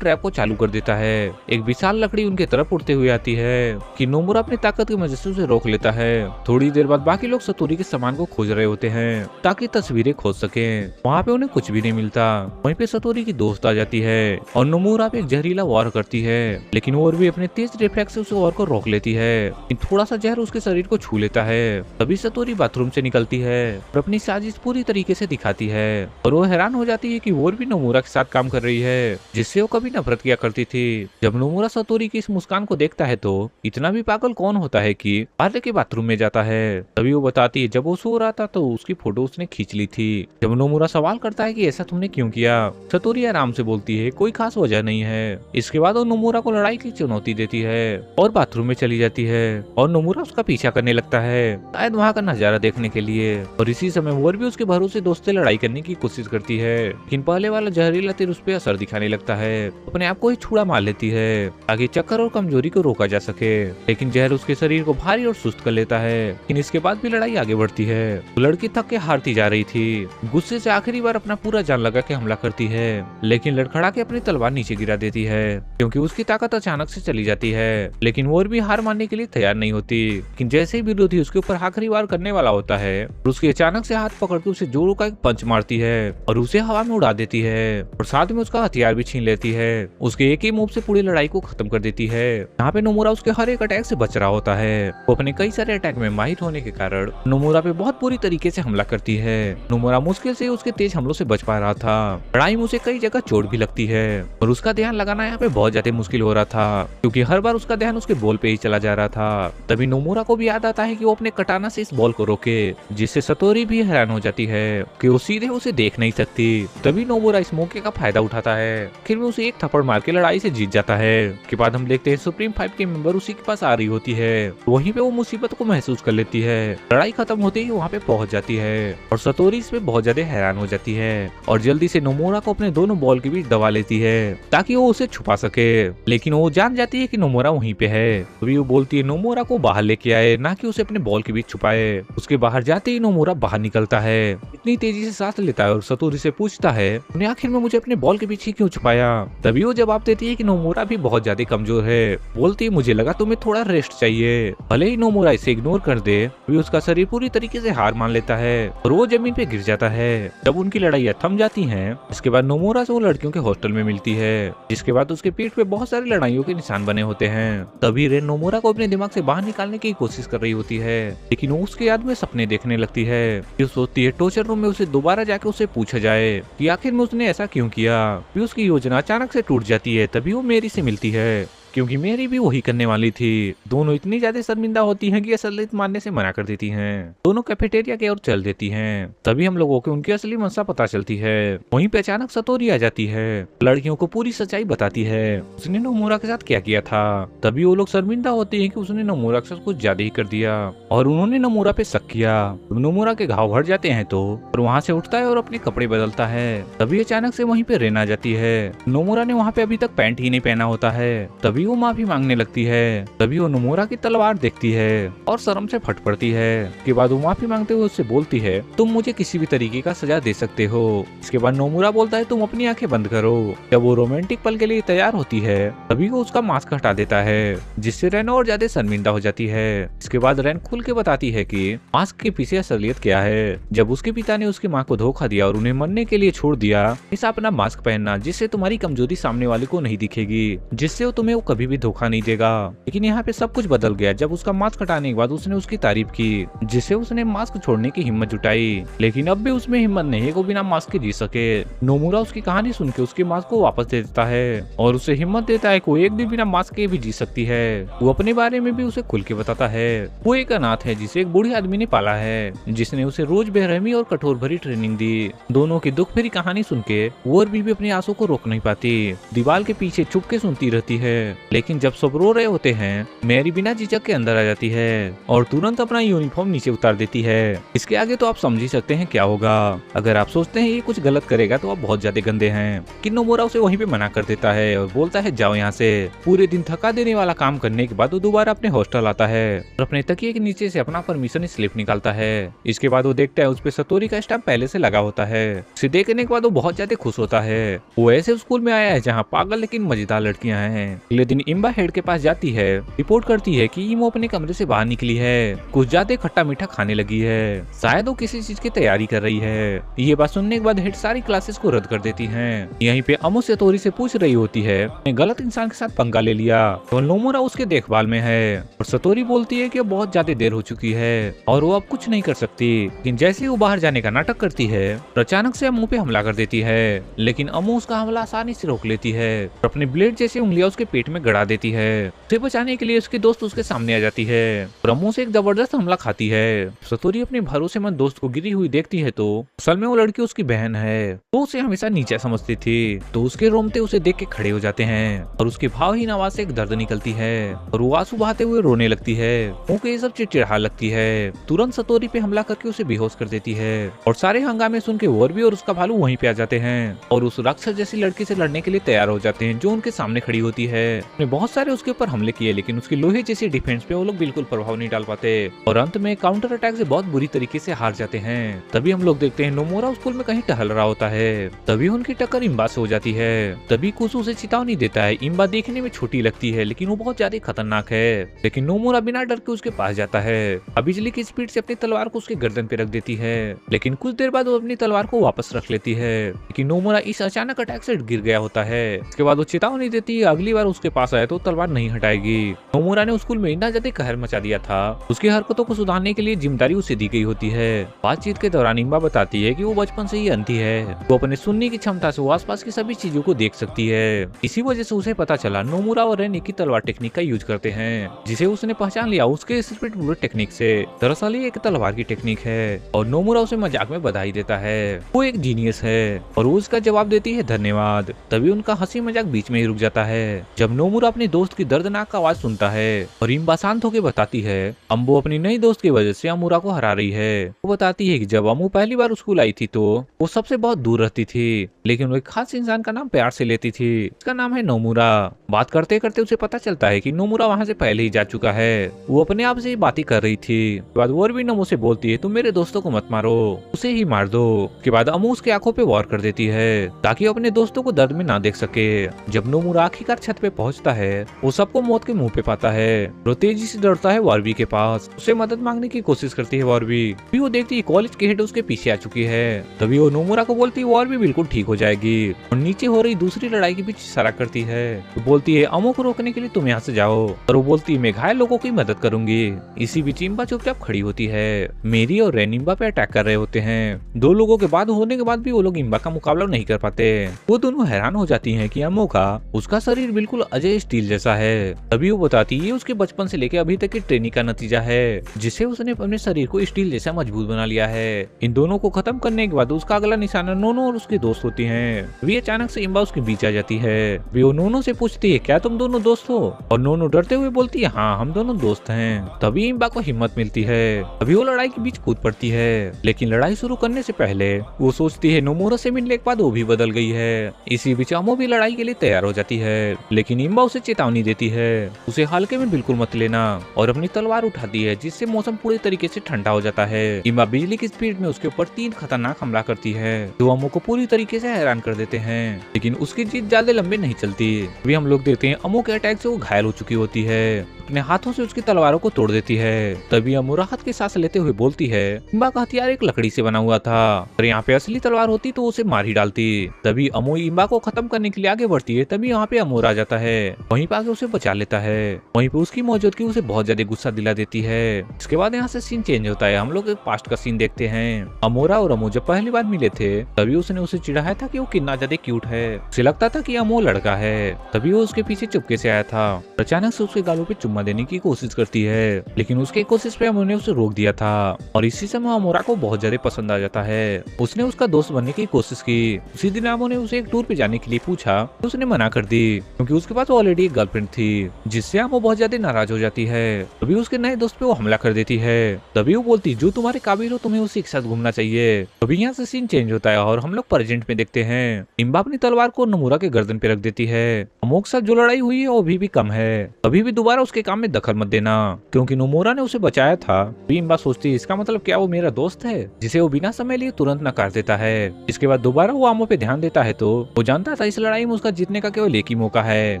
ट्रैप को चालू कर देता है। एक विशाल लकड़ी उनके तरफ उड़ते हुए आती है कि नोमुरा अपनी ताकत की वजह से उसे रोक लेता है। थोड़ी देर बाद बाकी लोग सतोरी के सामान को खोज रहे होते हैं ताकि तस्वीरें खोज सके। वहाँ पे उन्हें कुछ भी नहीं मिलता। वहीं पे सतोरी की दोस्त आ जाती है और नोमुरा पे एक जहरीला वार करती है, लेकिन और भी अपने तेज रिफ्लेक्स से उसे और को रोक लेती है। थोड़ा सा जहर उसके शरीर को छू लेता है। तभी सतोरी बाथरूम से निकलती है और अपनी साजिश पूरी तरीके से दिखाती है और वो हैरान हो जाती है कि वो भी नोमुरा के साथ काम कर रही है, जिससे वो कभी नफरत किया करती थी। जब नोमुरा सतोरी की इस मुस्कान को देखता है तो इतना भी पागल कौन होता है कि पार्ले के बाथरूम में जाता है। तभी वो बताती है जब वो सो रहा था तो उसकी फोटो उसने खींच ली थी। जब नोमुरा सवाल करता है कि ऐसा तुमने क्यों किया, सतोरी आराम से बोलती है कोई खास वजह नहीं है। इसके बाद वो नोमुरा को लड़ाई की चुनौती देती है और बाथरूम में चली जाती है और नोमुरा उसका पीछा करने लगता है, शायद वहाँ का नजारा देखने के लिए। और इसी समय वो भी उसके भरोसे दोस्त से लड़ाई करने की कोशिश करती है, लेकिन पहले वाला जहरीला तीर उस पर असर दिखाने लगता है। अपने आप को ही छुड़ा मार लेती है ताकि चक्कर और कमजोरी को रोका जा सके, लेकिन जहर उसके शरीर को भारी और सुस्त कर लेता है। लेकिन इसके बाद भी लड़ाई आगे बढ़ती है। लड़की थक के हारती जा रही थी। गुस्से से आखिरी बार अपना पूरा जान लगा के हमला करती है, लेकिन लड़खड़ा के अपनी तलवार नीचे गिरा देती है क्योंकि उसकी ताकत अचानक से चली जाती है। लेकिन वो भी हार मानने के लिए तैयार नहीं होती। लेकिन जैसे ही विरोधी उसके ऊपर आखिरी वार करने वाला होता है, उसके अचानक से हाथ पकड़ के उसे जोरों का एक पंच मारती है और उसे हवा में उड़ा देती है और साथ में उसका हथियार भी छीन लेती है। उसके एक ही मूव से पूरी लड़ाई को खत्म कर देती है। यहाँ पे नोमुरा उसके हर एक अटैक से बच रहा होता है। वो अपने कई सारे अटैक में माहिर होने के कारण नोमुरा पे बहुत बुरी तरीके से हमला करती है। नोमुरा मुश्किल से उसके तेज हमलों से बच पा रहा था। लड़ाई में उसे कई जगह चोट भी लगती है और उसका ध्यान लगाना यहाँ पे बहुत ज्यादा मुश्किल हो रहा था क्योंकि हर बार उसका ध्यान उसके बॉल पे ही चला जा रहा था। तभी नोमुरा को भी याद आता है कि वो अपने कटाना से इस बॉल को रोके, जिससे सतोरी भी हैरान हो जाती है कि वो सीधे उसे देख नहीं सकती। तभी नोमुरा इस मौके का फायदा उठाता है, फिर वो उसे एक थप्पड़ मार के लड़ाई से जीत जाता है। के बाद हम देखते हैं सुप्रीम 5 के मेंबर उसी के पास आ रही होती है। वहीं पे वो मुसीबत को महसूस कर लेती है। लड़ाई खत्म होते ही वहाँ पे पहुंच जाती है और सतोरी इस पे बहुत ज्यादा हैरान हो जाती है और जल्दी से नोमुरा को अपने दोनों बॉल के बीच दबा लेती है ताकि वो उसे छुपा सके। लेकिन वो जान जाती है कि नोमुरा वहीं पे है। तभी वो बोलती है नोमुरा को बाहर लेके आए, ना कि उसे अपने बॉल के बीच छुपाए। उसके बाहर जाते ही नोमुरा बाहर निकलता है, इतनी तेजी से सांस लेता है और सतोरी से पूछता है तुमने आखिर में मुझे अपने बॉल के पीछे क्यों छुपाया। तभी वो जवाब देती है कि नोमुरा भी बहुत ज्यादा कमजोर है। बोलती है मुझे लगा तुम्हें थोड़ा रेस्ट चाहिए। भले ही नोमुरा इसे इग्नोर कर दे, भी उसका शरीर पूरी तरीके से हार मान लेता है और वो जमीन पे गिर जाता है। जब उनकी लड़ाइयाँ थम जाती हैं, इसके बाद नोमुरा से वो लड़कियों के हॉस्टल में मिलती है, जिसके बाद उसके पीठ पे बहुत सारी लड़ाइयों के निशान बने होते हैं। तभी रेन नोमुरा को अपने दिमाग से बाहर निकालने की कोशिश कर रही होती है, लेकिन वो उसके याद में सपने देखने लगती है। ये सोचती है टॉर्चर रूम में उसे दोबारा जाके उसे पूछा जाए कि आखिर में उसने ऐसा क्यों किया। फिर उसकी योजना अचानक से टूट जाती है। तभी वो मेरी से मिलती है क्योंकि मेरी भी वही करने वाली थी। दोनों इतनी ज्यादा शर्मिंदा होती हैं कि असलियत मानने से मना कर देती हैं। दोनों कैफेटेरिया की ओर चल देती हैं। तभी हम लोगों को उनकी असली मंशा पता चलती है। वहीं पे अचानक सतोरी आ जाती है, लड़कियों को पूरी सच्चाई बताती है उसने नोमुरा के साथ क्या किया था। तभी वो लोग शर्मिंदा होते हैं कि उसने नोमुरा के साथ कुछ ज्यादा ही कर दिया और उन्होंने नोमुरा पे शक किया। नोमुरा के घाव भर जाते हैं तो वहाँ से उठता है और अपने कपड़े बदलता है। तभी अचानक से वहीं पे रेन आ जाती है। नोमुरा ने वहाँ पे अभी तक पैंट ही नहीं पहना होता है। तभी वो माफी मांगने लगती है। तभी वो नोमुरा की तलवार देखती है और शर्म से फट पड़ती है। इसके बाद वो माफी मांगते हुए उससे बोलती है तुम मुझे किसी भी तरीके का सजा दे सकते हो। इसके बाद नोमुरा बोलता है तुम अपनी आंखें बंद करो। जब वो रोमांटिक पल के लिए तैयार होती है, तभी वो उसका मास्क हटा देता है, जिससे रैन और ज्यादा शर्मिंदा हो जाती है। इसके बाद रैन खुल के बताती है कि मास्क के पीछे असलियत क्या है। जब उसके पिता ने उसकी माँ को धोखा दिया और उन्हें मरने के लिए छोड़ दिया, इस अपना मास्क पहनना जिससे तुम्हारी कमजोरी सामने वाले को नहीं दिखेगी, जिससे वो तुम्हें वो कभी भी धोखा नहीं देगा। लेकिन यहाँ पे सब कुछ बदल गया जब उसका मास्क हटाने के बाद उसने उसकी तारीफ की, जिससे उसने मास्क छोड़ने की हिम्मत जुटाई। लेकिन अब भी उसमें हिम्मत नहीं है कि वो बिना मास्क के जी सके। नोमुरा उसकी कहानी सुन के उसके मास्क को वापस दे देता है और उसे हिम्मत देता है कि वो एक दिन बिना मास्क के भी जी सकती है। वो अपने बारे में भी उसे खुल के बताता है। वो एक अनाथ है जिसे एक बूढ़े आदमी ने पाला है, जिसने उसे रोज बेरहमी और कठोर भरी ट्रेनिंग दी। दोनों की दुख भरी कहानी सुन के वो और बीबी अपने आंसू को रोक नहीं पाती। दीवार के पीछे छुप के सुनती रहती है। लेकिन जब सब रो रहे होते हैं, मैरी बिना झिझक के अंदर आ जाती है और तुरंत अपना यूनिफॉर्म नीचे उतार देती है। इसके आगे तो आप समझ ही सकते हैं क्या होगा। अगर आप सोचते हैं ये कुछ गलत करेगा तो आप बहुत ज्यादा गंदे हैं। कि नोमुरा उसे वहीं पे मना कर देता है और बोलता है जाओ यहाँ से। पूरे दिन थका देने वाला काम करने के बाद वो दोबारा अपने हॉस्टल आता है और अपने तकिए के नीचे से अपना परमिशन स्लिप निकालता है। इसके बाद वो देखता है उस पे सतोरी का स्टैम्प पहले से लगा होता है। उसे देखने के बाद वो बहुत ज्यादा खुश होता है। वो ऐसे स्कूल में आया है जहाँ पागल लेकिन मजेदार लड़कियां हैं। अगले दिन इम्बा हेड के पास जाती है, रिपोर्ट करती है कि इमो अपने कमरे से बाहर निकली है, कुछ ज्यादा खट्टा मीठा खाने लगी है, शायद वो किसी चीज की तैयारी कर रही है। ये बात सुनने के बाद हेड सारी क्लासेस को रद्द कर देती है। यहीं पे अमो सतोरी से पूछ रही होती है गलत इंसान के साथ पंगा ले लिया तो नोमुरा उसके देखभाल में है और सतोरी बोलती है कि बहुत ज्यादा देर हो चुकी है और वो अब कुछ नहीं कर सकती। लेकिन जैसे ही वो बाहर जाने का नाटक करती है तो अचानक से अमो पे हमला कर देती है। लेकिन अमो उसका हमला आसानी से रोक लेती है और अपने ब्लेड जैसी उंगलियां उसके पेट में गड़ा देती है। उसे बचाने के लिए उसके दोस्त उसके सामने आ जाती है और अमो से एक जबरदस्त हमला खाती है। सतोरी अपने भरोसेमंद दोस्त को गिरी हुई देखती है तो असल में वो लड़की उसकी बहन है। वो उसे हमेशा नीचा समझती थी तो उसके रोमते उसे देख के खड़े हो जाते हैं और उसके भावहीन आवाज से एक दर्द निकलती है और वो आंसू बहाते हुए रोने लगती है। वो ये सब चिड़चिड़ा लगती है। तुरंत सतोरी पे हमला करके उसे बेहोश कर देती है और सारे हंगामे सुन के वॉर्बी और उसका भालू वहीं पे आ जाते हैं और उस राक्षस जैसी लड़की से लड़ने के लिए तैयार हो जाते हैं जो उनके सामने खड़ी होती है। उन्हें बहुत सारे उसके ऊपर हमले किए लेकिन उसकी लोहे जैसी डिफेंस पे वो लोग बिल्कुल प्रभाव नहीं डाल पाते और अंत में काउंटर अटैक से बहुत बुरी तरीके से हार जाते हैं। तभी हम लोग देखते हैं नोमुरा स्कूल में कहीं टहल रहा होता है। तभी उनकी टक्कर इम्बा से हो जाती है। तभी कुसु उसे चेतावनी देता है। इम्बा देखने में छोटी लगती है लेकिन वो बहुत ज्यादा खतरनाक है। लेकिन नोमुरा बिना डर के उसके पास जाता है। बिजली की स्पीड से अपनी तलवार को उसके गर्दन पे रख देती है लेकिन कुछ देर बाद वो अपनी तलवार को वापस रख लेती है। लेकिन नोमुरा इस अचानक अटैक से गिर गया होता है। इसके बाद वो चेतावनी देती है अगली बार उसके पास आए तो तलवार नहीं हटाएगी। नोमुरा ने स्कूल में इतना ज्यादा कहर मचा दिया था, उसकी हरकतों को सुधारने के लिए जिम्मेदारी उसे दी गई होती है। बातचीत के दौरान इम्बा बताती है कि वो बचपन से ही अंधी है। वो अपने सुनने की क्षमता से वो आसपास की सभी चीजों को देख सकती है। इसी वजह से उसे पता चला नोमुरा और रेनी की तलवार टेक्निक का यूज करते हैं, जिसे उसने पहचान लिया उसके स्पिरिट बुलेट टेक्निक से। दरअसल ये एक तलवार की टेक्निक है और नोमुरा उसे मजाक में बधाई देता है। वो एक जीनियस है और वो उसका जवाब देती है धन्यवाद। तभी उनका हंसी मजाक बीच में ही रुक जाता है जब नोमुरा अपने दोस्त की दर्दनाक आवाज सुनता है और इम्बा शांत होकर बताती है अम्बो अपनी नई दोस्त की वजह से अमूरा को हरा रही है। वो बताती है कि जब अमू पहली बार स्कूल आई थी तो वो सबसे बहुत दूर रहती थी लेकिन वो एक खास इंसान का नाम प्यार से लेती थी, उसका नाम है नोमुरा। बात करते करते उसे पता चलता है कि नोमुरा वहाँ से पहले ही जा चुका है। वो अपने आप से ही बातें कर रही थी। बाद वो भी नमो से बोलती है तुम मेरे दोस्तों को मत मारो, उसे ही मार दो। के बाद अमू उसकी आंखों पे वार कर देती है ताकि वो अपने दोस्तों को दर्द में ना देख सके। जब नोमुरा आखिरकार छत पे पहुंचता है वो सबको मौत के मुंह पे पाता है। वो तेजी से दौड़ता है वॉर्बी के पास, उससे मदद मांगने की कोशिश करती है वॉर्बी। भी वो देखती है कॉलेज की हेड उसके पीछे आ चुकी है। तभी वो नोमुरा को बोलती है वॉर्बी बिल्कुल ठीक हो जाएगी और नीचे हो रही दूसरी लड़ाई के बीच इशारा करती है। वो बोलती है अमो को रोकने के लिए तुम यहाँ से जाओ और वो बोलती है मैं घायल लोगों की मदद करूंगी। इसी बीच इम्बा चुपचाप खड़ी होती है। मेरी और रेन इम्बा पे अटैक कर रहे होते हैं। दो लोगों के बाद होने के बाद भी वो लोग इम्बा का मुकाबला नहीं कर पाते। वो दोनों हैरान हो जाती हैं कि अमो का उसका शरीर बिल्कुल अजय स्टील जैसा है। तभी वो बताती है उसके बचपन से लेकर अभी तक की ट्रेनिंग का नतीजा है जिससे उसने अपने शरीर को स्टील जैसा मजबूत बना लिया है। इन दोनों को खत्म करने के बाद उसका अगला निशाना नोनो और उसके दोस्त होती हैं। वे अचानक से इम्बा उसके बीच आ जाती है। वे वो नोनो से पूछती है क्या तुम दोनों दोस्त हो और नोनो डरते हुए बोलती है हाँ हम दोनों दोस्त हैं। तभी इम्बा को हिम्मत मिलती है। अभी वो लड़ाई के बीच कूद पड़ती है लेकिन लड़ाई शुरू करने से पहले वो सोचती है नोमुरा से मिलने के बाद वो भी बदल गई है। इसी बीच अमो भी लड़ाई के लिए तैयार हो जाती है लेकिन इम्बा उसे चेतावनी देती है उसे हल्के में बिल्कुल मत लेना और अपनी तलवार उठाती है जिससे मौसम पूरी तरीके से ठंडा हो जाता है। इम्बा बिजली की स्पीड में उसके ऊपर 3 खतरनाक हमला करती है जो अमो को पूरी तरीके से हैरान कर देते हैं लेकिन उसकी जीत ज्यादा लंबे नहीं चलती। भी हम लोग देखते हैं अमो के अटैक से वो घायल हो चुकी होती है। अपने हाथों से उसकी तलवारों को तोड़ देती है। तभी अमू राहत की सांस लेते हुए बोलती है, इम्बा का हथियार एक लकड़ी से बना हुआ था, और यहाँ पे असली तलवार होती तो उसे मार ही डालती। तभी अमू इम्बा को खत्म करने के लिए आगे बढ़ती है। तभी यहाँ पे अमूर आ जाता है, वहीं पे आगे उसे बचा लेता है। वहीं पे उसकी मौजूदगी उसे बहुत ज्यादा गुस्सा दिला देती है। इसके बाद यहाँ से सीन चेंज होता है, हम लोग एक पास्ट का सीन देखते हैं। अमोरा और अमू जब पहली बार मिले थे तभी उसने उसे चिढ़ाया था कि वो कितना ज्यादा क्यूट है। उसे लगता था कि अमू लड़का है, तभी वो उसके पीछे चुपके से आया था। अचानक से उसके गालों पे चुम्मा देने की कोशिश करती है, लेकिन उसके कोशिश पे अमू ने उसे रोक दिया था, और इसी समय अमोरा को बहुत ज्यादा पसंद आ जाता है। उसने उसका दोस्त बनने की कोशिश की। उसी दिन अमू ने उसे एक टूर पे जाने के लिए पूछा, तो उसने मना कर दी क्योंकि उसके पास ऑलरेडी एक गर्लफ्रेंड थी, जिससे अमू बहुत ज्यादा नाराज हो जाती है। तभी उसके नए दोस्त पे वो हमला कर देती है। तभी वो बोलती, जो तुम्हारे काबिल हो तुम्हें उसी के साथ घूमना चाहिए। तभी यहाँ से सीन चेंज होता है और हम लोग प्रेजेंट में देखते हैं। इम्बा अपनी तलवार को नमूरा के गर्दन पे रख देती है। अमू के साथ जो लड़ाई हुई है वो अभी भी कम है, अभी भी दोबारा उसके काम में दखल मत देना, क्योंकि नमूरा ने उसे बचाया था। तभी इम्बा सोचती, इसका मतलब क्या वो मेरा दोस्त है जिसे वो बिना समय लिए तुरंत नकार देता है। इसके बाद दोबारा वो अमू पे ध्यान देता है, तो वो जानता था इस लड़ाई में उसका जीतने का केवल एक ही मौका है,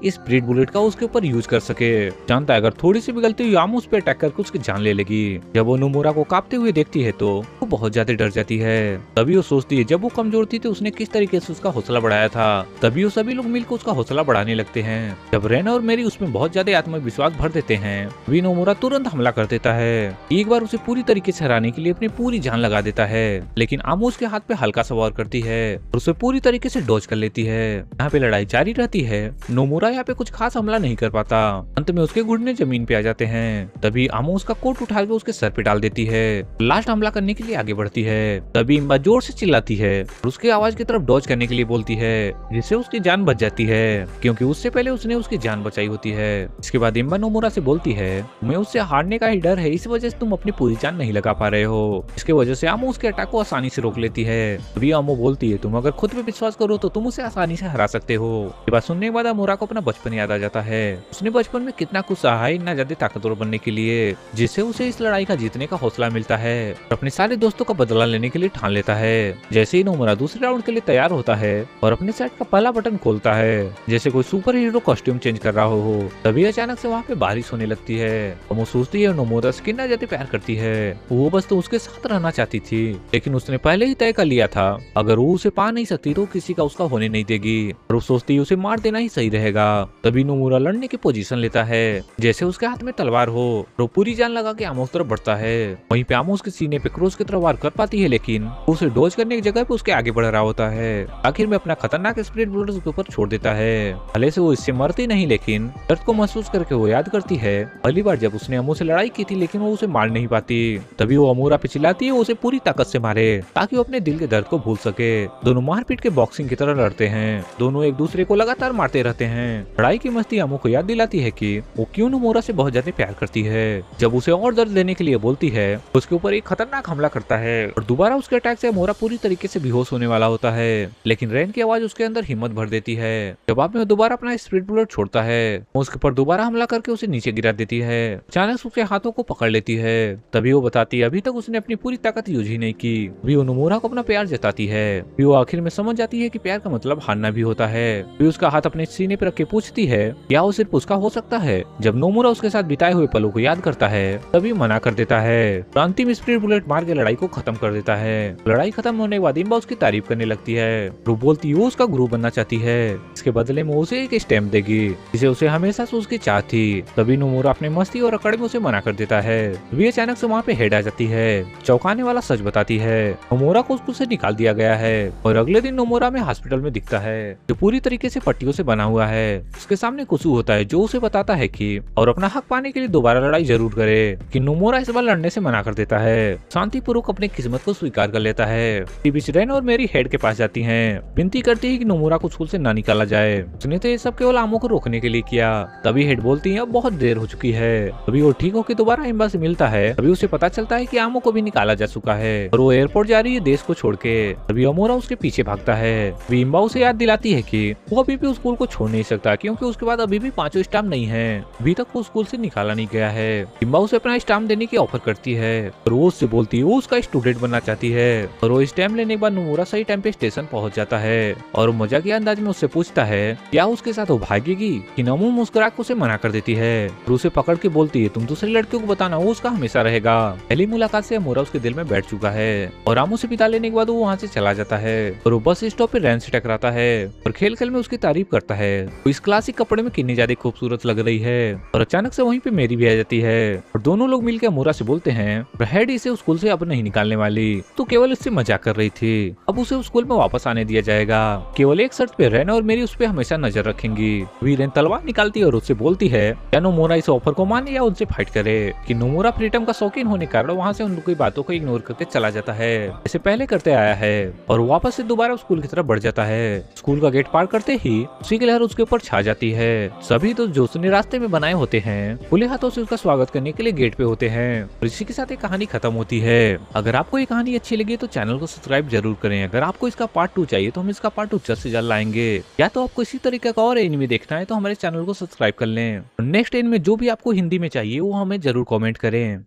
इस स्प्रिट बुलेट का उसके ऊपर यूज कर सके। जानता है अगर थोड़ी सी भी गलती हुई अमू उस पे अटैक करके उसकी जान ले लेगी। जब वो नमूरा को कांपते हुए देखती है तो वो बहुत ज्यादा डर जाती है। तभी वो सोचती है जब वो कमजोर थी तो उसने किस तरीके से उसका हौसला बढ़ाया था। तभी वो सभी लोग मिलकर उसका हौसला बढ़ाने लगते हैं। जब रेना और मेरी उसमें बहुत ज्यादा आत्मविश्वास भर देते हैं, तभी नमूरा तुरंत हमला कर देता है। एक बार उसे पूरी तरीके से हराने के लिए अपनी पूरी जान लगा देता है, लेकिन आमू उसके हाथ पे हल्का सा वार करती है और उसे पूरी तरीके से डॉज कर लेती है। यहाँ पे लड़ाई जारी रहती है। नमूरा यहाँ पे कुछ खास हमला नहीं कर पाता। अंत में उसके घुटने जमीन पे आ जाते हैं। तभी आमू उसका कोट उठा के उसके सर पे डाल देती है। लास्ट हमला करने के लिए आगे बढ़ती है। तभी इम्बा जोर से चिल्लाती है और उसकी आवाज की तरफ डॉज करने के लिए बोलती है, जिससे उसकी जान बच जाती है, क्योंकि उससे पहले उसने उसकी जान बचाई होती है। इसके बाद इम्बा नोमुरा से बोलती है, तुम्हें उससे हारने का ही डर है, इस वजह से तुम अपनी पूरी जान नहीं लगा पा रहे हो। इसके वजह से आमू उसके अटैक को आसानी से रोक लेती है। तभी आमू बोलती है, तुम अगर खुद पे विश्वास करो तो तुम उसे आसानी से हरा सकते हो। ये बात सुनने के बाद अमूरा को अपना बचपन याद आ जाता है। उसने बचपन में कितना कुछ सहा है इतना ज्यादा ताकतवर बनने के लिए, जिससे उसे इस लड़ाई का जीतने का हौसला मिलता है और अपने सारे दोस्तों का बदला लेने के लिए ठान लेता है। जैसे ही नोमुरा दूसरे राउंड के लिए तैयार होता है और अपने सेट का पहला बटन खोलता है, जैसे कोई सुपर हीरो कॉस्ट्यूम चेंज कर रहा हो, तभी अचानक से वहाँ पे बारिश होने लगती है। वो सोचती है नोमुरा से कितना ज्यादा प्यार करती है, वो बस तो उसके साथ रहना चाहती थी, लेकिन उसने पहले ही तय कर लिया था अगर वो उसे पा नहीं सकती तो किसी का उसका होने नहीं देगी, और वो सोचती है उसे मार देना ही सही रहेगा। तभी नोमुरा लड़ने की पोजीशन लेता है, जैसे उसके हाथ में तलवार हो। वो पूरी जान लगा के आमोस तरफ बढ़ता है। वहीं पे आमोस के सीने पे क्रॉस की तरफ वार कर पाती है, लेकिन उसे डॉज करने की जगह पे उसके आगे बढ़ रहा होता है। आखिर में अपना खतरनाक स्प्रिट बुलेट उसके ऊपर छोड़ देता है। भले से वो इससे मरती नहीं, लेकिन दर्द को महसूस करके वो याद करती है पहली बार जब उसने अमू से लड़ाई की थी, लेकिन वो उसे मार नहीं पाती। तभी वो अमूरा पे चिल्लाती है उसे पूरी ताकत से मारे, ताकि वो अपने दिल के दर्द को भूल सके। दोनों मारपीट के बॉक्सिंग की तरह लड़ते हैं। दोनों एक दूसरे को लगातार मारते रहते हैं। लड़ाई की मस्ती अमू को याद दिलाती है कि वो क्यों नोमुरा से बहुत ज्यादा प्यार करती है। जब उसे और दर्द देने के लिए बोलती है, उसके ऊपर एक खतरनाक हमला करता है और दोबारा उसके अटैक से अमूरा पूरी तरीके से बेहोश होने वाला होता है, लेकिन रैन की आवाज उसके अंदर हिम्मत भर देती है। जवाब में दोबारा अपना स्प्रिट बुलेट छोड़ता है, उसके ऊपर दोबारा हमला करके उसे नीचे गिरा देती है। अचानक उसके हाथों को पकड़ लेती है। तभी वो बताती है अभी तक उसने अपनी पूरी ताकत यूज ही नहीं की। अभी वो नोमुरा को अपना प्यार जताती है। अभी वो आखिर में समझ जाती है कि प्यार का मतलब हारना भी होता है। अभी उसका हाथ अपने सीने पर रख के पूछती है क्या वो सिर्फ उसका हो सकता है। जब नोमुरा उसके साथ बिताए हुए पलों को याद करता है, तभी मना कर देता है। अंतिम स्प्रिट बुलेट मार के लड़ाई को खत्म कर देता है। लड़ाई खत्म होने के बाद इम्बा उसकी तारीफ करने लगती है। वो बोलती है वो उसका गुरु बनना चाहती है, इसके बदले में उसे एक स्टैम्प देगी जिसे उसे हमेशा से उसकी चाह थी। तभी नोमुरा अपने मस्ती और अकड़ में उसे मना कर देता है। तभी अचानक से वहाँ पे हेड आ जाती है। चौंकाने वाला सच बताती है नोमुरा को स्कूल से निकाल दिया गया है, और अगले दिन नोमुरा में हॉस्पिटल में दिखता है, जो पूरी तरीके से पट्टियों से बना हुआ है। उसके सामने कुसु होता है जो उसे बताता है कि और अपना हक पाने के लिए दोबारा लड़ाई जरूर करे, कि नोमुरा इस बार लड़ने से मना कर देता है। शांतिपूर्वक अपनी किस्मत को स्वीकार कर लेता है। बीच रेन और मेरी हेड के पास जाती हैं, विनती करती है कि नोमुरा को स्कूल से ना निकाला जाए, उसने तो ये सब केवल आमों को रोकने के लिए किया। तभी हेड बोलती है अब बहुत देर हो चुकी है। तभी वो ठीक होकर दोबारा इम्बा से मिलता है। तभी उसे पता चलता है कि आमों को भी निकाला जा चुका है और वो एयरपोर्ट जा रही है देश को छोड़ के। तभी अमोरा उसके पीछे भागता है। तभी इम्बा उसे याद दिलाती है कि वो अभी भी स्कूल को छोड़ नहीं सकता, क्योंकि उसके बाद अभी भी 5 स्टाम्प नहीं है, अभी तक वो स्कूल से निकाला नहीं गया है। इम्बा उसे अपना स्टाम्प देने की ऑफर करती है और वो उससे बोलती है वो उसका स्टूडेंट बनना चाहती है। और वो स्टैम्प लेने के बाद नोमुरा सही टाइम पे स्टेशन पहुंच जाता है और मजाकिया अंदाज में उससे पूछता है क्या उसके साथ वो भागेगी, कि नमू मुस्कुरा के उसे मना कर देती है। है और उसे पकड़ के बोलती है तुम दूसरी लड़कियों को बताना, वो उसका हमेशा रहेगा। पहली मुलाकात से अमोरा उसके दिल में बैठ चुका है और रामू से पिता लेने के बाद वो वहाँ से चला जाता है और वो बस स्टॉप पे रैन से टकराता है और खेल खेल में उसकी तारीफ करता है। वो इस क्लासिक कपड़े में कितनी ज्यादा खूबसूरत लग रही है और अचानक से वहीं पे मेरी भी आ जाती है और दोनों लोग मिलकर अमोरा से बोलते हैं हेड इसे स्कूल से अब नहीं निकालने वाली, तो केवल इससे मजाक कर रही थी, अब उसे स्कूल में वापस आने दिया जाएगा। केवल एक शर्त पे रैन और मेरी उस पे हमेशा नजर रखेंगी। वीरेन तलवार निकालती है और उससे बोलती है क्या नोमोरा इस ऑफर को माने या उनसे फाइट करे कि नोमोरा फ्रीडम का शौकीन होने के कारण वहाँ से उन लोगों की बातों को इग्नोर करके चला जाता है जैसे पहले करते आया है और वापस से दोबारा स्कूल की तरफ बढ़ जाता है। स्कूल का गेट पार करते ही उसी की लहर उसके ऊपर छा जाती है। सभी तो जो उसने रास्ते में बनाए होते हैं खुले हाथों से उसका स्वागत करने के लिए गेट पे होते हैं और इसी के साथ ये कहानी खत्म होती है। अगर आपको ये कहानी अच्छी लगी तो चैनल को सब्सक्राइब जरूर करें। अगर आपको इसका पार्ट 2 चाहिए तो हम इसका पार्ट 2 जल्द से जल्द लाएंगे, या तो आपको इसी तरीके का और एनिमे देखना है तो हमारे चैनल को सब्सक्राइब कर लें। नेक्स्ट एनिमे जो भी आपको हिंदी में चाहिए वो हमें जरूर कमेंट करें।